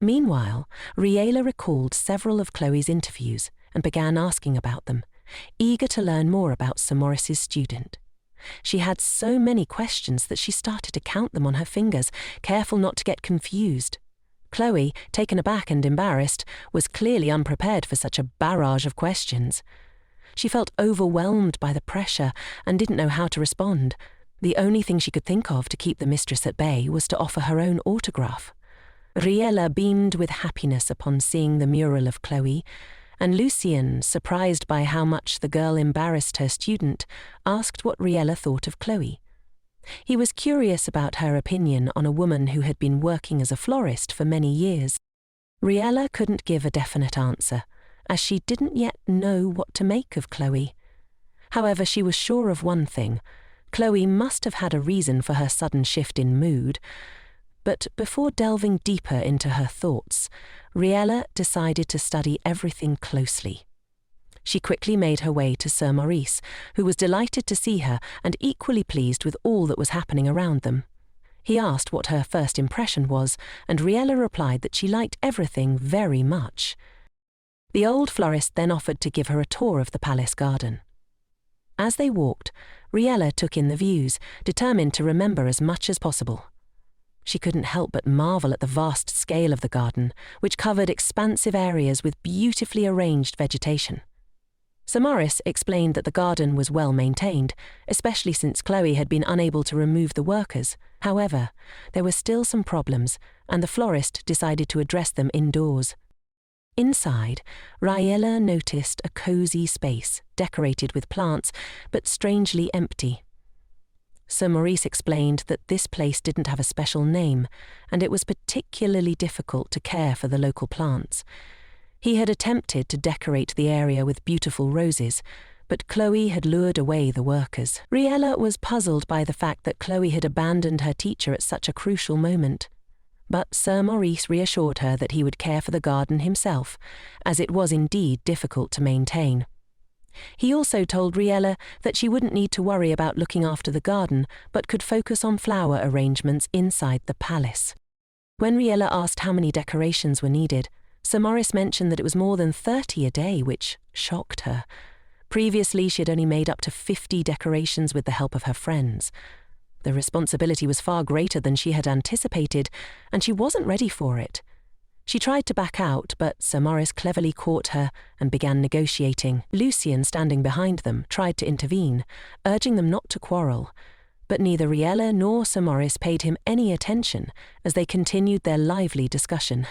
Meanwhile, Riella recalled several of Chloe's interviews and began asking about them, eager to learn more about Sir Maurice's student. She had so many questions that she started to count them on her fingers, careful not to get confused. Chloe, taken aback and embarrassed, was clearly unprepared for such a barrage of questions. She felt overwhelmed by the pressure and didn't know how to respond. The only thing she could think of to keep the mistress at bay was to offer her own autograph. Riella beamed with happiness upon seeing the mural of Chloe, and Lucien, surprised by how much the girl embarrassed her student, asked what Riella thought of Chloe. He was curious about her opinion on a woman who had been working as a florist for many years. Riella couldn't give a definite answer, as she didn't yet know what to make of Chloe. However, she was sure of one thing: Chloe must have had a reason for her sudden shift in mood. But before delving deeper into her thoughts, Riella decided to study everything closely. She quickly made her way to Sir Maurice, who was delighted to see her and equally pleased with all that was happening around them. He asked what her first impression was, and Riella replied that she liked everything very much. The old florist then offered to give her a tour of the palace garden. As they walked, Riella took in the views, determined to remember as much as possible. She couldn't help but marvel at the vast scale of the garden, which covered expansive areas with beautifully arranged vegetation. Sir Maurice explained that the garden was well maintained, especially since Chloe had been unable to remove the workers. However, there were still some problems, and the florist decided to address them indoors. Inside, Riella noticed a cosy space, decorated with plants, but strangely empty. Sir Maurice explained that this place didn't have a special name, and it was particularly difficult to care for the local plants. He had attempted to decorate the area with beautiful roses, but Chloe had lured away the workers. Riella was puzzled by the fact that Chloe had abandoned her teacher at such a crucial moment. But Sir Maurice reassured her that he would care for the garden himself, as it was indeed difficult to maintain. He also told Riella that she wouldn't need to worry about looking after the garden, but could focus on flower arrangements inside the palace. When Riella asked how many decorations were needed, Sir Maurice mentioned that it was more than 30 a day, which shocked her. Previously, she had only made up to 50 decorations with the help of her friends. The responsibility was far greater than she had anticipated, and she wasn't ready for it. She tried to back out, but Sir Maurice cleverly caught her and began negotiating. Lucien, standing behind them, tried to intervene, urging them not to quarrel. But neither Riella nor Sir Maurice paid him any attention as they continued their lively discussion.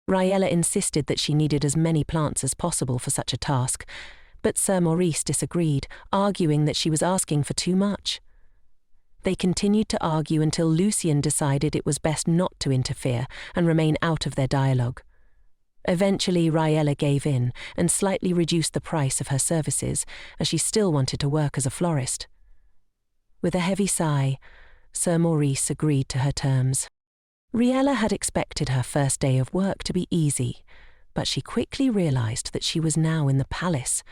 Riella insisted that she needed as many plants as possible for such a task, but Sir Maurice disagreed, arguing that she was asking for too much. They continued to argue until Lucien decided it was best not to interfere and remain out of their dialogue. Eventually, Riella gave in and slightly reduced the price of her services, as she still wanted to work as a florist. With a heavy sigh, Sir Maurice agreed to her terms. Riella had expected her first day of work to be easy, but she quickly realized that she was now in the palace,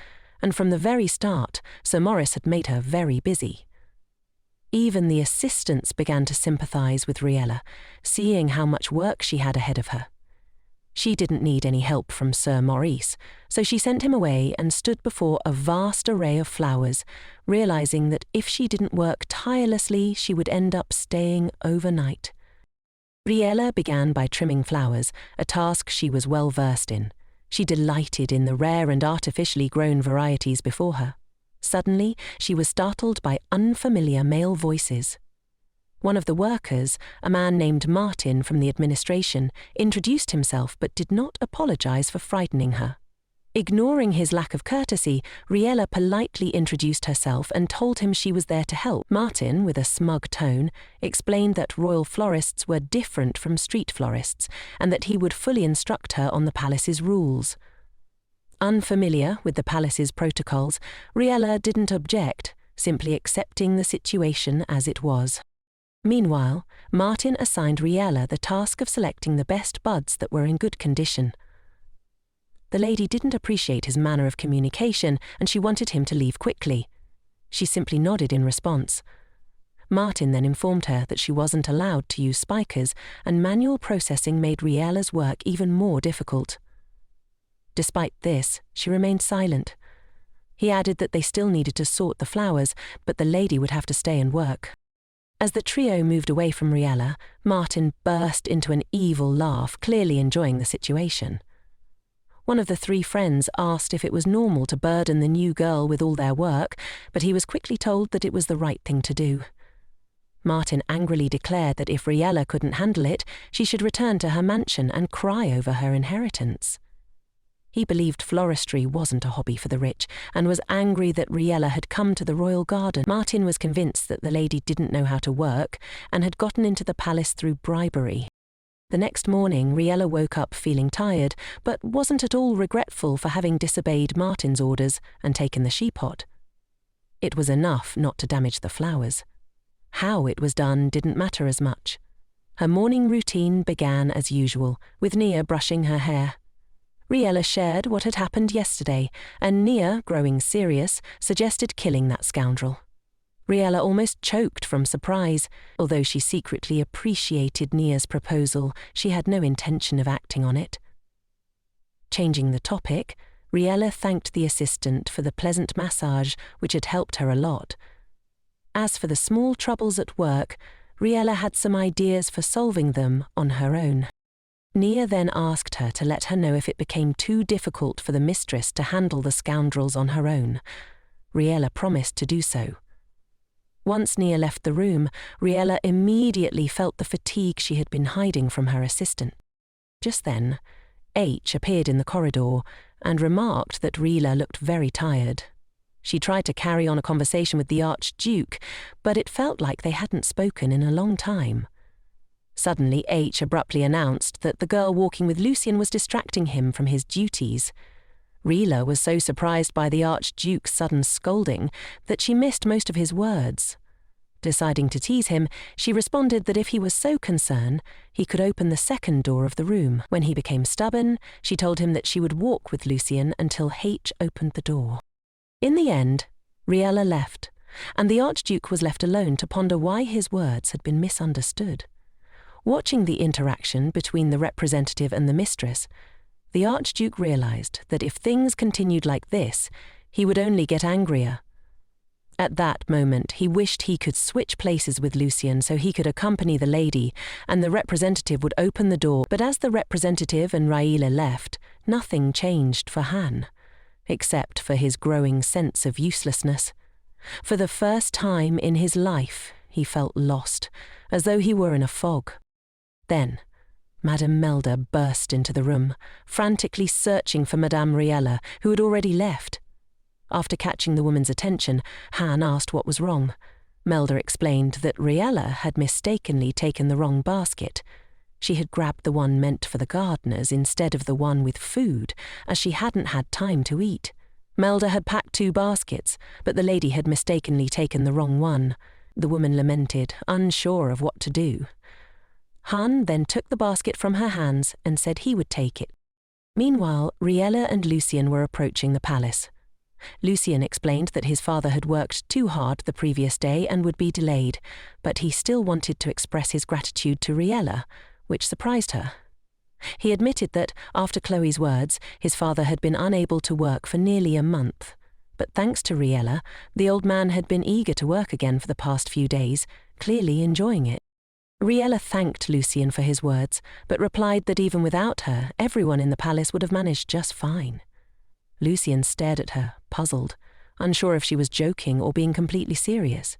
and from the very start, Sir Maurice had made her very busy. Even the assistants began to sympathize with Riella, seeing how much work she had ahead of her. She didn't need any help from Sir Maurice, so she sent him away and stood before a vast array of flowers, realizing that if she didn't work tirelessly, she would end up staying overnight. Riella began by trimming flowers, a task she was well versed in. She delighted in the rare and artificially grown varieties before her. Suddenly, she was startled by unfamiliar male voices. One of the workers, a man named Martin from the administration, introduced himself but did not apologize for frightening her. Ignoring his lack of courtesy, Riella politely introduced herself and told him she was there to help. Martin, with a smug tone, explained that royal florists were different from street florists and that he would fully instruct her on the palace's rules. Unfamiliar with the palace's protocols, Riella didn't object, simply accepting the situation as it was. Meanwhile, Martin assigned Riella the task of selecting the best buds that were in good condition. The lady didn't appreciate his manner of communication, and she wanted him to leave quickly. She simply nodded in response. Martin then informed her that she wasn't allowed to use spikers, and manual processing made Riella's work even more difficult. Despite this, she remained silent. He added that they still needed to sort the flowers, but the lady would have to stay and work. As the trio moved away from Riella, Martin burst into an evil laugh, clearly enjoying the situation. One of the three friends asked if it was normal to burden the new girl with all their work, but he was quickly told that it was the right thing to do. Martin angrily declared that if Riella couldn't handle it, she should return to her mansion and cry over her inheritance. He believed floristry wasn't a hobby for the rich, and was angry that Riella had come to the royal garden. Martin was convinced that the lady didn't know how to work, and had gotten into the palace through bribery. The next morning, Riella woke up feeling tired, but wasn't at all regretful for having disobeyed Martin's orders and taken the sheepot. It was enough not to damage the flowers. How it was done didn't matter as much. Her morning routine began as usual, with Nia brushing her hair. Riella shared what had happened yesterday, and Nia, growing serious, suggested killing that scoundrel. Riella almost choked from surprise. Although she secretly appreciated Nia's proposal, she had no intention of acting on it. Changing the topic, Riella thanked the assistant for the pleasant massage which had helped her a lot. As for the small troubles at work, Riella had some ideas for solving them on her own. Nia then asked her to let her know if it became too difficult for the mistress to handle the scoundrels on her own. Riella promised to do so. Once Nia left the room, Riella immediately felt the fatigue she had been hiding from her assistant. Just then, H appeared in the corridor and remarked that Riella looked very tired. She tried to carry on a conversation with the Archduke, but it felt like they hadn't spoken in a long time. Suddenly, H abruptly announced that the girl walking with Lucien was distracting him from his duties. Riella was so surprised by the Archduke's sudden scolding that she missed most of his words. Deciding to tease him, she responded that if he was so concerned, he could open the second door of the room. When he became stubborn, she told him that she would walk with Lucien until H opened the door. In the end, Riella left, and the Archduke was left alone to ponder why his words had been misunderstood. Watching the interaction between the representative and the mistress, the Archduke realized that if things continued like this, he would only get angrier. At that moment, he wished he could switch places with Lucien so he could accompany the lady, and the representative would open the door. But as the representative and Riella left, nothing changed for Han, except for his growing sense of uselessness. For the first time in his life, he felt lost, as though he were in a fog. Then, Madame Melda burst into the room, frantically searching for Madame Riella, who had already left. After catching the woman's attention, Han asked what was wrong. Melda explained that Riella had mistakenly taken the wrong basket. She had grabbed the one meant for the gardeners instead of the one with food, as she hadn't had time to eat. Melda had packed 2 baskets, but the lady had mistakenly taken the wrong one. The woman lamented, unsure of what to do. Han then took the basket from her hands and said he would take it. Meanwhile, Riella and Lucien were approaching the palace. Lucien explained that his father had worked too hard the previous day and would be delayed, but he still wanted to express his gratitude to Riella, which surprised her. He admitted that, after Chloe's words, his father had been unable to work for nearly a month. But thanks to Riella, the old man had been eager to work again for the past few days, clearly enjoying it. Riella thanked Lucien for his words, but replied that even without her, everyone in the palace would have managed just fine. Lucien stared at her, puzzled, unsure if she was joking or being completely serious.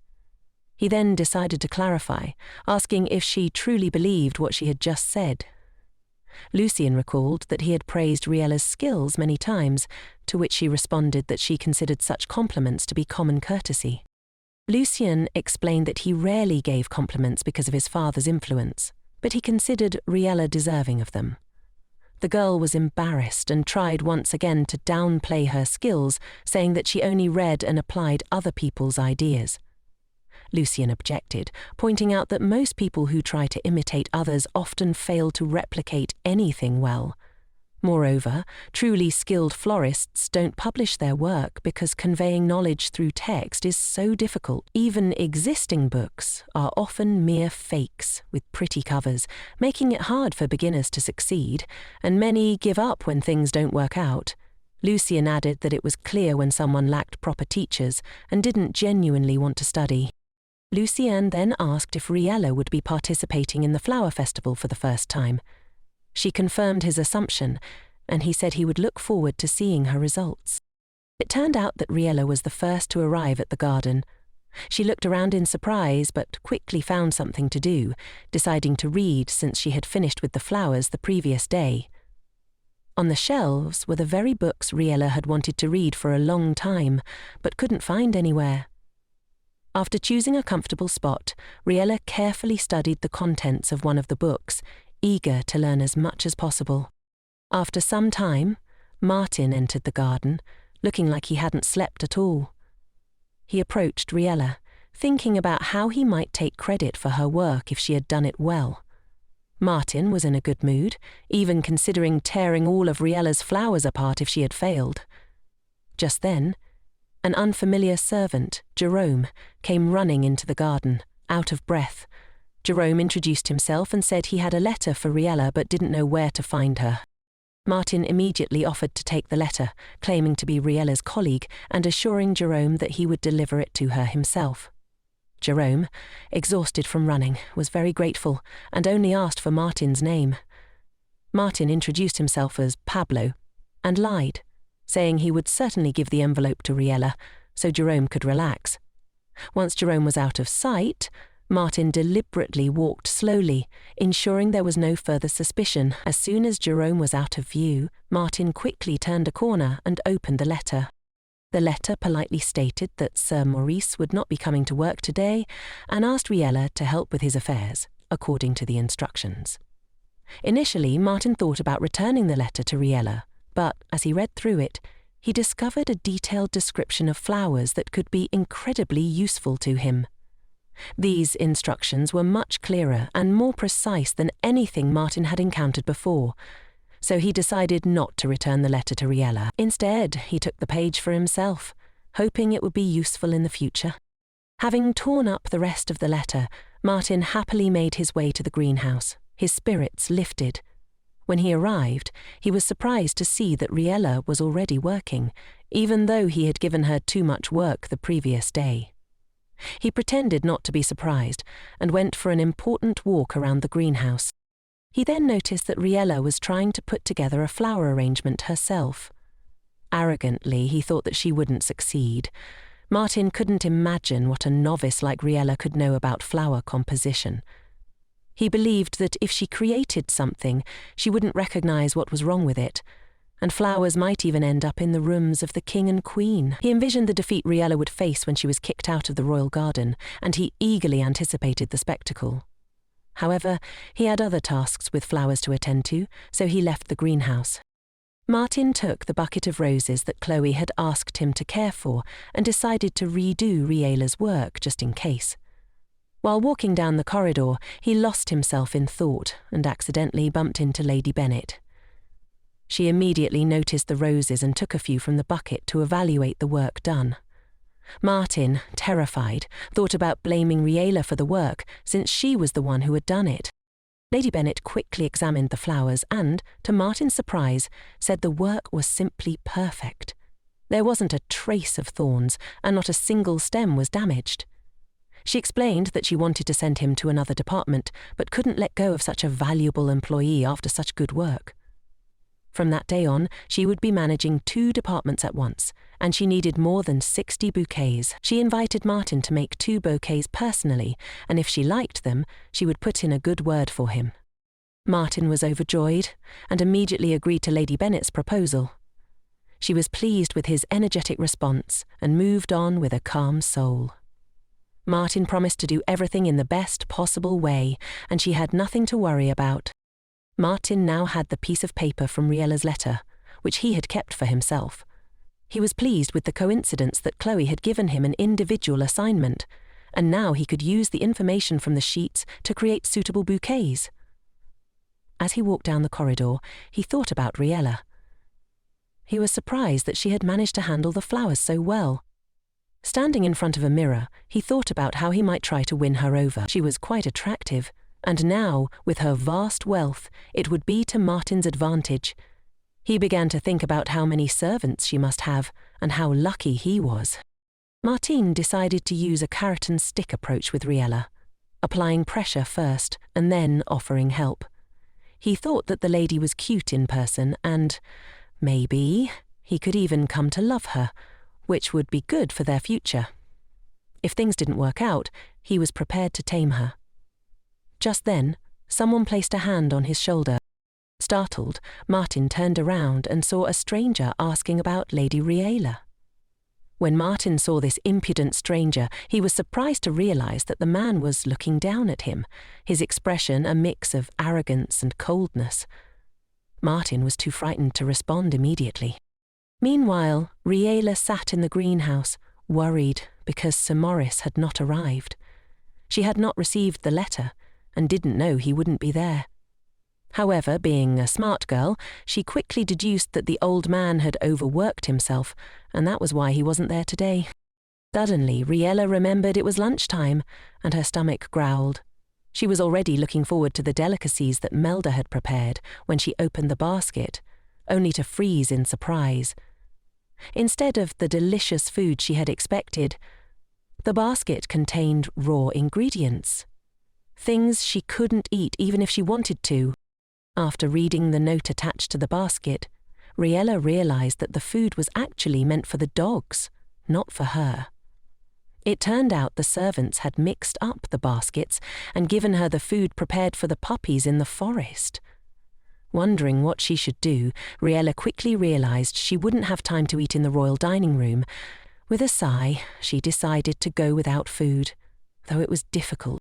He then decided to clarify, asking if she truly believed what she had just said. Lucien recalled that he had praised Riella's skills many times, to which she responded that she considered such compliments to be common courtesy. Lucien explained that he rarely gave compliments because of his father's influence, but he considered Riella deserving of them. The girl was embarrassed and tried once again to downplay her skills, saying that she only read and applied other people's ideas. Lucien objected, pointing out that most people who try to imitate others often fail to replicate anything well. Moreover, truly skilled florists don't publish their work because conveying knowledge through text is so difficult. Even existing books are often mere fakes with pretty covers, making it hard for beginners to succeed, and many give up when things don't work out. Lucian added that it was clear when someone lacked proper teachers and didn't genuinely want to study. Lucian then asked if Riella would be participating in the flower festival for the first time. She confirmed his assumption, and he said he would look forward to seeing her results. It turned out that Riella was the first to arrive at the garden. She looked around in surprise, but quickly found something to do, deciding to read since she had finished with the flowers the previous day. On the shelves were the very books Riella had wanted to read for a long time, but couldn't find anywhere. After choosing a comfortable spot, Riella carefully studied the contents of one of the books, eager to learn as much as possible. After some time, Martin entered the garden, looking like he hadn't slept at all. He approached Riella, thinking about how he might take credit for her work if she had done it well. Martin was in a good mood, even considering tearing all of Riella's flowers apart if she had failed. Just then, an unfamiliar servant, Jerome, came running into the garden, out of breath. Jerome introduced himself and said he had a letter for Riella but didn't know where to find her. Martin immediately offered to take the letter, claiming to be Riella's colleague and assuring Jerome that he would deliver it to her himself. Jerome, exhausted from running, was very grateful and only asked for Martin's name. Martin introduced himself as Pablo and lied, saying he would certainly give the envelope to Riella so Jerome could relax. Once Jerome was out of sight, Martin deliberately walked slowly, ensuring there was no further suspicion. As soon as Jerome was out of view, Martin quickly turned a corner and opened the letter. The letter politely stated that Sir Maurice would not be coming to work today and asked Riella to help with his affairs, according to the instructions. Initially, Martin thought about returning the letter to Riella, but as he read through it, he discovered a detailed description of flowers that could be incredibly useful to him. These instructions were much clearer and more precise than anything Martin had encountered before, so he decided not to return the letter to Riella. Instead, he took the page for himself, hoping it would be useful in the future. Having torn up the rest of the letter, Martin happily made his way to the greenhouse. His spirits lifted. When he arrived, he was surprised to see that Riella was already working, even though he had given her too much work the previous day. He pretended not to be surprised and went for an important walk around the greenhouse. He then noticed that Riella was trying to put together a flower arrangement herself. Arrogantly, he thought that she wouldn't succeed. Martin couldn't imagine what a novice like Riella could know about flower composition. He believed that if she created something, she wouldn't recognize what was wrong with it, and flowers might even end up in the rooms of the king and queen. He envisioned the defeat Riella would face when she was kicked out of the royal garden, and he eagerly anticipated the spectacle. However, he had other tasks with flowers to attend to, so he left the greenhouse. Martin took the bucket of roses that Chloe had asked him to care for and decided to redo Riella's work just in case. While walking down the corridor, he lost himself in thought and accidentally bumped into Lady Bennet. She immediately noticed the roses and took a few from the bucket to evaluate the work done. Martin, terrified, thought about blaming Riella for the work since she was the one who had done it. Lady Bennet quickly examined the flowers and, to Martin's surprise, said the work was simply perfect. There wasn't a trace of thorns and not a single stem was damaged. She explained that she wanted to send him to another department but couldn't let go of such a valuable employee after such good work. From that day on, she would be managing 2 departments at once, and she needed more than 60 bouquets. She invited Martin to make 2 bouquets personally, and if she liked them, she would put in a good word for him. Martin was overjoyed and immediately agreed to Lady Bennet's proposal. She was pleased with his energetic response and moved on with a calm soul. Martin promised to do everything in the best possible way, and she had nothing to worry about. Martin now had the piece of paper from Riella's letter, which he had kept for himself. He was pleased with the coincidence that Chloe had given him an individual assignment, and now he could use the information from the sheets to create suitable bouquets. As he walked down the corridor, he thought about Riella. He was surprised that she had managed to handle the flowers so well. Standing in front of a mirror, he thought about how he might try to win her over. She was quite attractive, and now, with her vast wealth, it would be to Martin's advantage. He began to think about how many servants she must have, and how lucky he was. Martin decided to use a carrot and stick approach with Riella, applying pressure first and then offering help. He thought that the lady was cute in person and, maybe, he could even come to love her, which would be good for their future. If things didn't work out, he was prepared to tame her. Just then, someone placed a hand on his shoulder. Startled, Martin turned around and saw a stranger asking about Lady Riella. When Martin saw this impudent stranger, he was surprised to realize that the man was looking down at him, his expression a mix of arrogance and coldness. Martin was too frightened to respond immediately. Meanwhile, Riella sat in the greenhouse, worried because Sir Maurice had not arrived. She had not received the letter and didn't know he wouldn't be there. However, being a smart girl, she quickly deduced that the old man had overworked himself, and that was why he wasn't there today. Suddenly, Riella remembered it was lunchtime, and her stomach growled. She was already looking forward to the delicacies that Melda had prepared when she opened the basket, only to freeze in surprise. Instead of the delicious food she had expected, the basket contained raw ingredients. Things she couldn't eat even if she wanted to. After reading the note attached to the basket, Riella realized that the food was actually meant for the dogs, not for her. It turned out the servants had mixed up the baskets and given her the food prepared for the puppies in the forest. Wondering what she should do, Riella quickly realized she wouldn't have time to eat in the royal dining room. With a sigh, she decided to go without food, though it was difficult.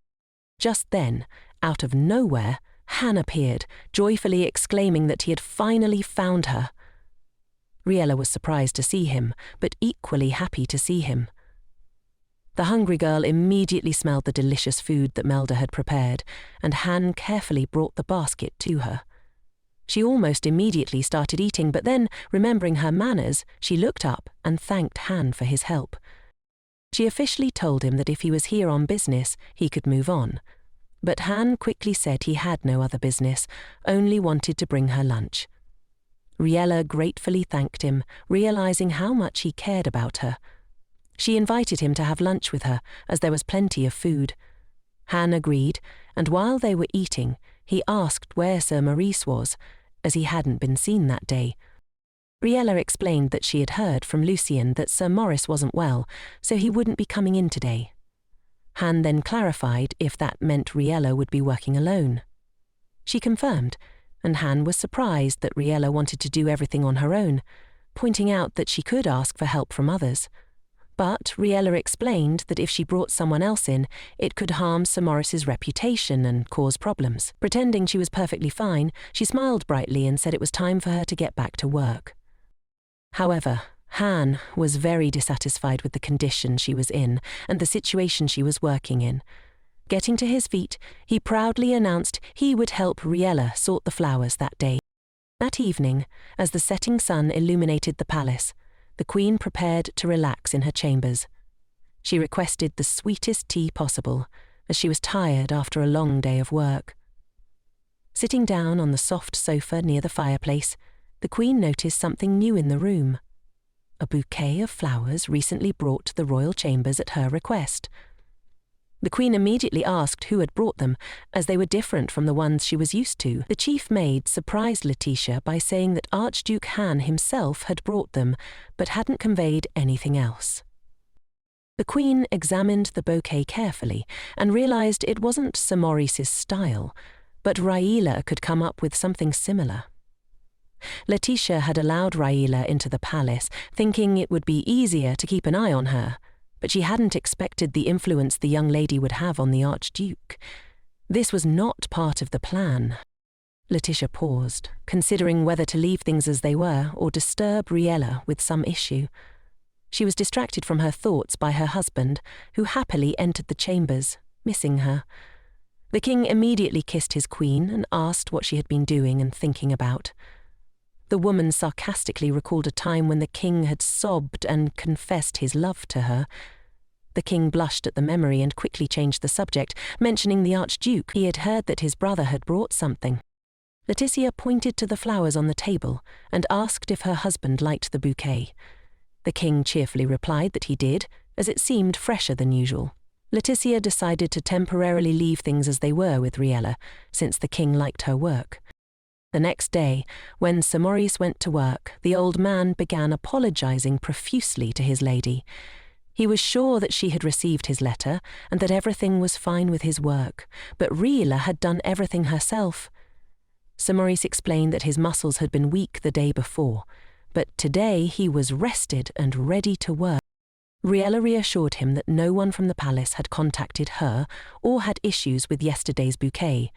Just then, out of nowhere, Han appeared, joyfully exclaiming that he had finally found her. Riella was surprised to see him, but equally happy to see him. The hungry girl immediately smelled the delicious food that Melda had prepared, and Han carefully brought the basket to her. She almost immediately started eating, but then, remembering her manners, she looked up and thanked Han for his help. She officially told him that if he was here on business, he could move on. But Han quickly said he had no other business, only wanted to bring her lunch. Riella gratefully thanked him, realizing how much he cared about her. She invited him to have lunch with her, as there was plenty of food. Han agreed, and while they were eating, he asked where Sir Maurice was, as he hadn't been seen that day. Riella explained that she had heard from Lucien that Sir Maurice wasn't well, so he wouldn't be coming in today. Han then clarified if that meant Riella would be working alone. She confirmed, and Han was surprised that Riella wanted to do everything on her own, pointing out that she could ask for help from others. But Riella explained that if she brought someone else in, it could harm Sir Maurice's reputation and cause problems. Pretending she was perfectly fine, she smiled brightly and said it was time for her to get back to work. However, Han was very dissatisfied with the condition she was in and the situation she was working in. Getting to his feet, he proudly announced he would help Riella sort the flowers that day. That evening, as the setting sun illuminated the palace, the Queen prepared to relax in her chambers. She requested the sweetest tea possible, as she was tired after a long day of work. Sitting down on the soft sofa near the fireplace, the Queen noticed something new in the room. A bouquet of flowers recently brought to the royal chambers at her request. The Queen immediately asked who had brought them, as they were different from the ones she was used to. The chief maid surprised Letitia by saying that Archduke Han himself had brought them, but hadn't conveyed anything else. The Queen examined the bouquet carefully and realized it wasn't Sir Maurice's style, but Riella could come up with something similar. Letitia had allowed Riella into the palace, thinking it would be easier to keep an eye on her, but she hadn't expected the influence the young lady would have on the Archduke. This was not part of the plan. Letitia paused, considering whether to leave things as they were or disturb Riella with some issue. She was distracted from her thoughts by her husband, who happily entered the chambers, missing her. The king immediately kissed his queen and asked what she had been doing and thinking about. The woman sarcastically recalled a time when the king had sobbed and confessed his love to her. The king blushed at the memory and quickly changed the subject, mentioning the Archduke. He had heard that his brother had brought something. Letitia pointed to the flowers on the table and asked if her husband liked the bouquet. The king cheerfully replied that he did, as it seemed fresher than usual. Letitia decided to temporarily leave things as they were with Riella, since the king liked her work. The next day, when Sir Maurice went to work, the old man began apologizing profusely to his lady. He was sure that she had received his letter and that everything was fine with his work, but Riella had done everything herself. Sir Maurice explained that his muscles had been weak the day before, but today he was rested and ready to work. Riella reassured him that no one from the palace had contacted her or had issues with yesterday's bouquet.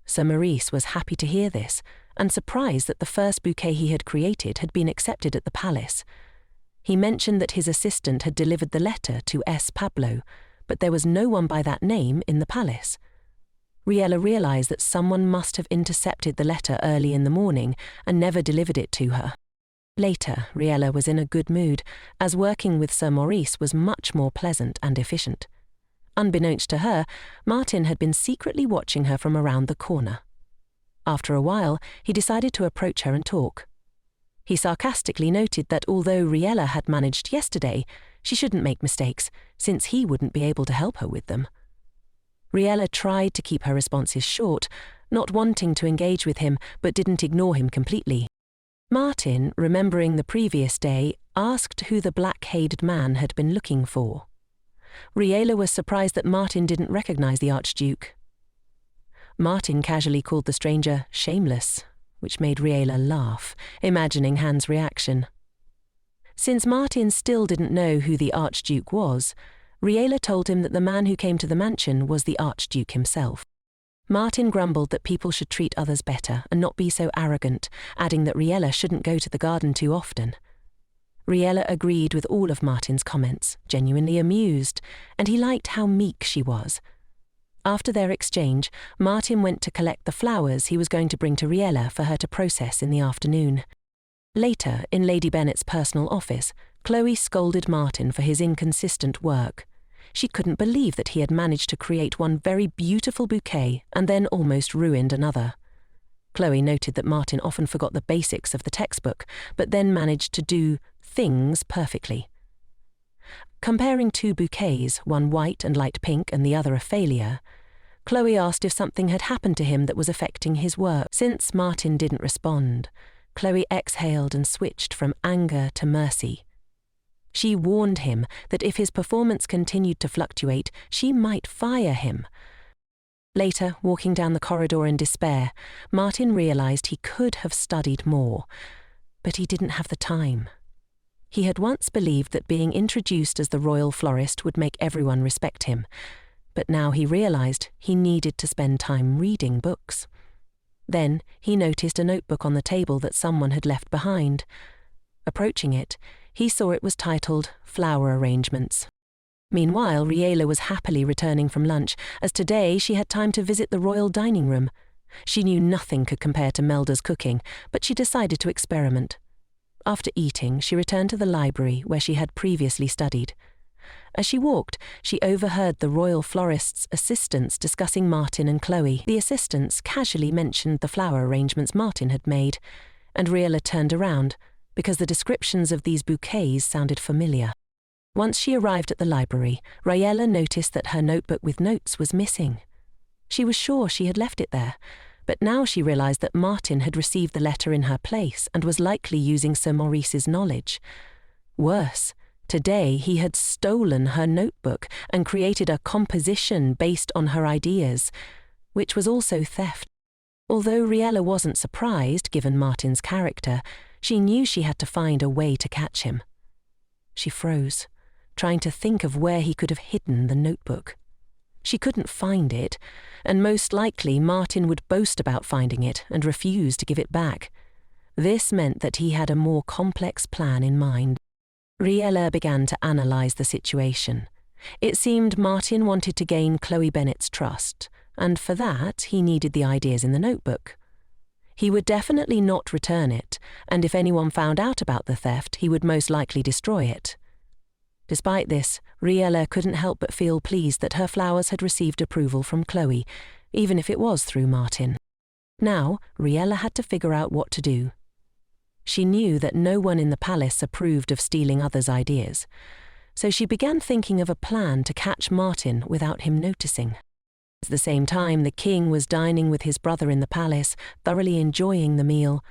Sir Maurice was happy to hear this and surprised that the first bouquet he had created had been accepted at the palace. He mentioned that his assistant had delivered the letter to S. Pablo, but there was no one by that name in the palace. Riella realized that someone must have intercepted the letter early in the morning and never delivered it to her. Later, Riella was in a good mood, as working with Sir Maurice was much more pleasant and efficient. Unbeknownst to her, Martin had been secretly watching her from around the corner. After a while, he decided to approach her and talk. He sarcastically noted that although Riella had managed yesterday, she shouldn't make mistakes, since he wouldn't be able to help her with them. Riella tried to keep her responses short, not wanting to engage with him, but didn't ignore him completely. Martin, remembering the previous day, asked who the black-headed man had been looking for. Riella was surprised that Martin didn't recognize the Archduke. Martin casually called the stranger shameless, which made Riella laugh, imagining Han's reaction. Since Martin still didn't know who the Archduke was, Riella told him that the man who came to the mansion was the Archduke himself. Martin grumbled that people should treat others better and not be so arrogant, adding that Riella shouldn't go to the garden too often. Riella agreed with all of Martin's comments, genuinely amused, and he liked how meek she was. After their exchange, Martin went to collect the flowers he was going to bring to Riella for her to process in the afternoon. Later, in Lady Bennet's personal office, Chloe scolded Martin for his inconsistent work. She couldn't believe that he had managed to create one very beautiful bouquet and then almost ruined another. Chloe noted that Martin often forgot the basics of the textbook, but then managed to do things perfectly. Comparing two bouquets, one white and light pink and the other a failure, Chloe asked if something had happened to him that was affecting his work. Since Martin didn't respond, Chloe exhaled and switched from anger to mercy. She warned him that if his performance continued to fluctuate, she might fire him. Later, walking down the corridor in despair, Martin realized he could have studied more, but he didn't have the time. He had once believed that being introduced as the royal florist would make everyone respect him, but now he realized he needed to spend time reading books. Then he noticed a notebook on the table that someone had left behind. Approaching it, he saw it was titled Flower Arrangements. Meanwhile, Riella was happily returning from lunch, as today she had time to visit the royal dining room. She knew nothing could compare to Melda's cooking, but she decided to experiment. After eating, she returned to the library where she had previously studied. As she walked, she overheard the royal florist's assistants discussing Martin and Chloe. The assistants casually mentioned the flower arrangements Martin had made, and Riella turned around, because the descriptions of these bouquets sounded familiar. Once she arrived at the library, Riella noticed that her notebook with notes was missing. She was sure she had left it there, but now she realized that Martin had received the letter in her place and was likely using Sir Maurice's knowledge. Worse, today he had stolen her notebook and created a composition based on her ideas, which was also theft. Although Riella wasn't surprised, given Martin's character, she knew she had to find a way to catch him. She froze, trying to think of where he could have hidden the notebook. She couldn't find it, and most likely Martin would boast about finding it and refuse to give it back. This meant that he had a more complex plan in mind. Riella began to analyze the situation. It seemed Martin wanted to gain Chloe Bennet's trust, and for that he needed the ideas in the notebook. He would definitely not return it, and if anyone found out about the theft, he would most likely destroy it. Despite this, Riella couldn't help but feel pleased that her flowers had received approval from Chloe, even if it was through Martin. Now, Riella had to figure out what to do. She knew that no one in the palace approved of stealing others' ideas, so she began thinking of a plan to catch Martin without him noticing. At the same time, the king was dining with his brother in the palace, thoroughly enjoying the meal.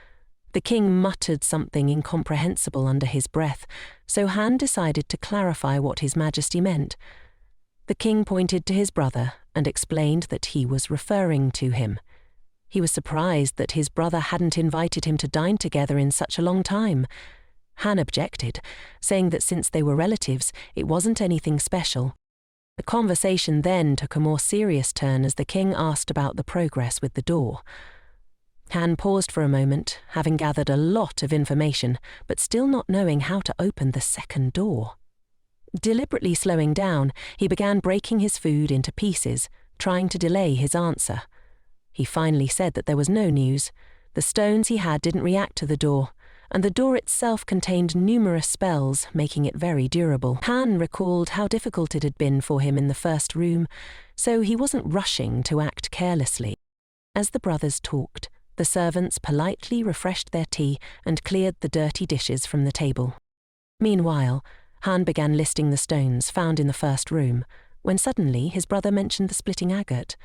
The king muttered something incomprehensible under his breath, so Han decided to clarify what His Majesty meant. The king pointed to his brother and explained that he was referring to him. He was surprised that his brother hadn't invited him to dine together in such a long time. Han objected, saying that since they were relatives, it wasn't anything special. The conversation then took a more serious turn as the king asked about the progress with the door. Han paused for a moment, having gathered a lot of information, but still not knowing how to open the second door. Deliberately slowing down, he began breaking his food into pieces, trying to delay his answer. He finally said that there was no news. The stones he had didn't react to the door, and the door itself contained numerous spells, making it very durable. Han recalled how difficult it had been for him in the first room, so he wasn't rushing to act carelessly. As the brothers talked, the servants politely refreshed their tea and cleared the dirty dishes from the table. Meanwhile, Han began listing the stones found in the first room, when suddenly his brother mentioned the splitting agate.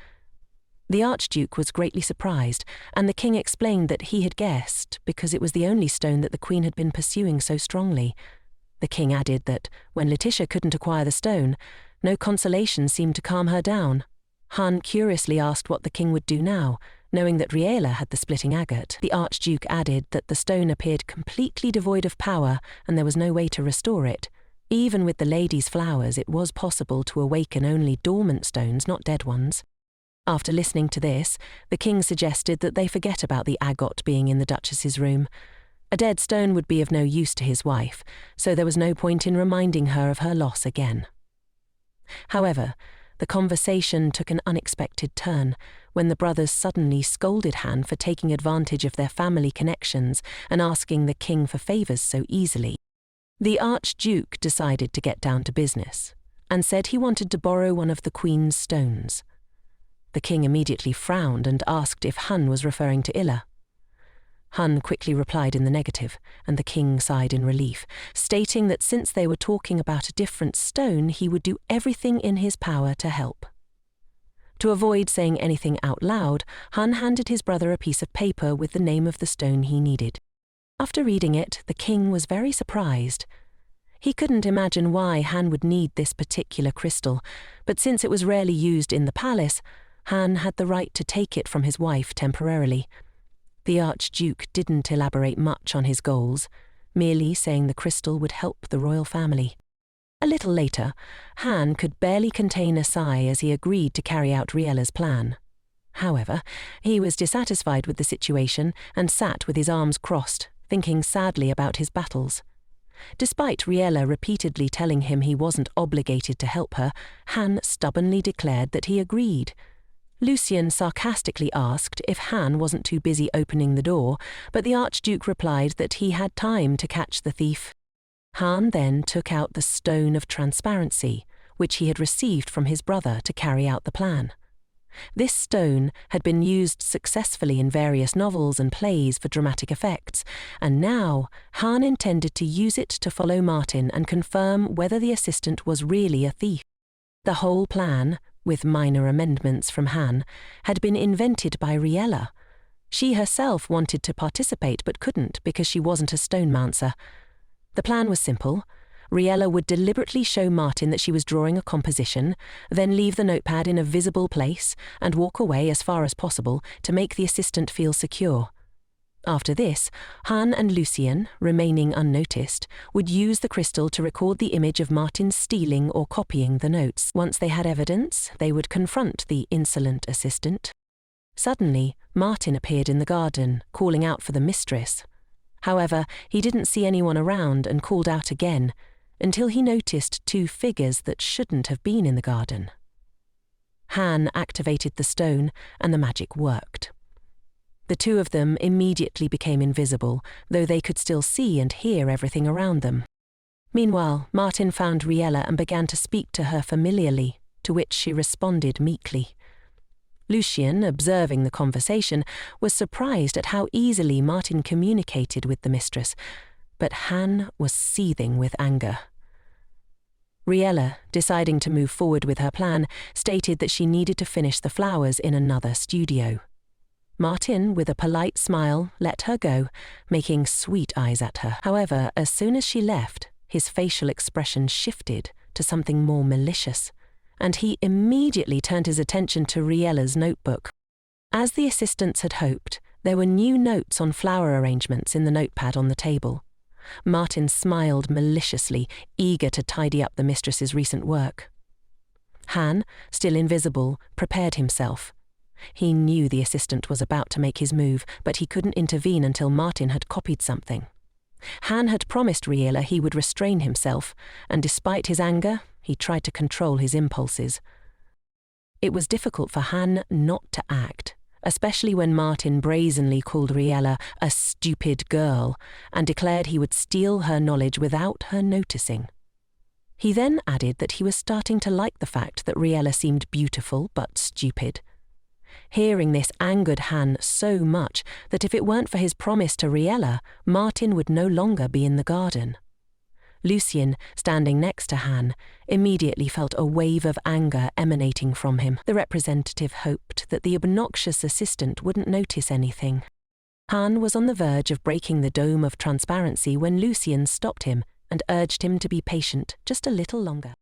The Archduke was greatly surprised, and the king explained that he had guessed because it was the only stone that the Queen had been pursuing so strongly. The king added that when Letitia couldn't acquire the stone, no consolation seemed to calm her down. Han curiously asked what the king would do now, knowing that Riella had the splitting agate. The Archduke added that the stone appeared completely devoid of power and there was no way to restore it. Even with the lady's flowers, it was possible to awaken only dormant stones, not dead ones. After listening to this, the king suggested that they forget about the agate being in the Duchess's room. A dead stone would be of no use to his wife, so there was no point in reminding her of her loss again. However, the conversation took an unexpected turn when the brothers suddenly scolded Han for taking advantage of their family connections and asking the king for favours so easily. The Archduke decided to get down to business and said he wanted to borrow one of the Queen's stones. The king immediately frowned and asked if Han was referring to Elle. Han quickly replied in the negative, and the king sighed in relief, stating that since they were talking about a different stone, he would do everything in his power to help. To avoid saying anything out loud, Han handed his brother a piece of paper with the name of the stone he needed. After reading it, the king was very surprised. He couldn't imagine why Han would need this particular crystal, but since it was rarely used in the palace, Han had the right to take it from his wife temporarily. The Archduke didn't elaborate much on his goals, merely saying the crystal would help the royal family. A little later, Han could barely contain a sigh as he agreed to carry out Riella's plan. However, he was dissatisfied with the situation and sat with his arms crossed, thinking sadly about his battles. Despite Riella repeatedly telling him he wasn't obligated to help her, Han stubbornly declared that he agreed. Lucien sarcastically asked if Han wasn't too busy opening the door, but the Archduke replied that he had time to catch the thief. Han then took out the Stone of Transparency, which he had received from his brother to carry out the plan. This stone had been used successfully in various novels and plays for dramatic effects, and now Han intended to use it to follow Martin and confirm whether the assistant was really a thief. The whole plan, with minor amendments from Han, had been invented by Riella. She herself wanted to participate but couldn't because she wasn't a stonemancer. The plan was simple. Riella would deliberately show Martin that she was drawing a composition, then leave the notepad in a visible place and walk away as far as possible to make the assistant feel secure. After this, Han and Lucien, remaining unnoticed, would use the crystal to record the image of Martin stealing or copying the notes. Once they had evidence, they would confront the insolent assistant. Suddenly, Martin appeared in the garden, calling out for the mistress. However, he didn't see anyone around and called out again, until he noticed two figures that shouldn't have been in the garden. Han activated the stone, and the magic worked. The two of them immediately became invisible, though they could still see and hear everything around them. Meanwhile, Martin found Riella and began to speak to her familiarly, to which she responded meekly. Lucien, observing the conversation, was surprised at how easily Martin communicated with the mistress, but Han was seething with anger. Riella, deciding to move forward with her plan, stated that she needed to finish the flowers in another studio. Martin, with a polite smile, let her go, making sweet eyes at her. However, as soon as she left, his facial expression shifted to something more malicious, and he immediately turned his attention to Riella's notebook. As the assistants had hoped, there were new notes on flower arrangements in the notepad on the table. Martin smiled maliciously, eager to tidy up the mistress's recent work. Han, still invisible, prepared himself. He knew the assistant was about to make his move, but he couldn't intervene until Martin had copied something. Han had promised Riella he would restrain himself, and despite his anger, he tried to control his impulses. It was difficult for Han not to act, especially when Martin brazenly called Riella a stupid girl and declared he would steal her knowledge without her noticing. He then added that he was starting to like the fact that Riella seemed beautiful but stupid. Hearing this angered Han so much that if it weren't for his promise to Riella, Martin would no longer be in the garden. Lucien, standing next to Han, immediately felt a wave of anger emanating from him. The representative hoped that the obnoxious assistant wouldn't notice anything. Han was on the verge of breaking the dome of transparency when Lucien stopped him and urged him to be patient just a little longer.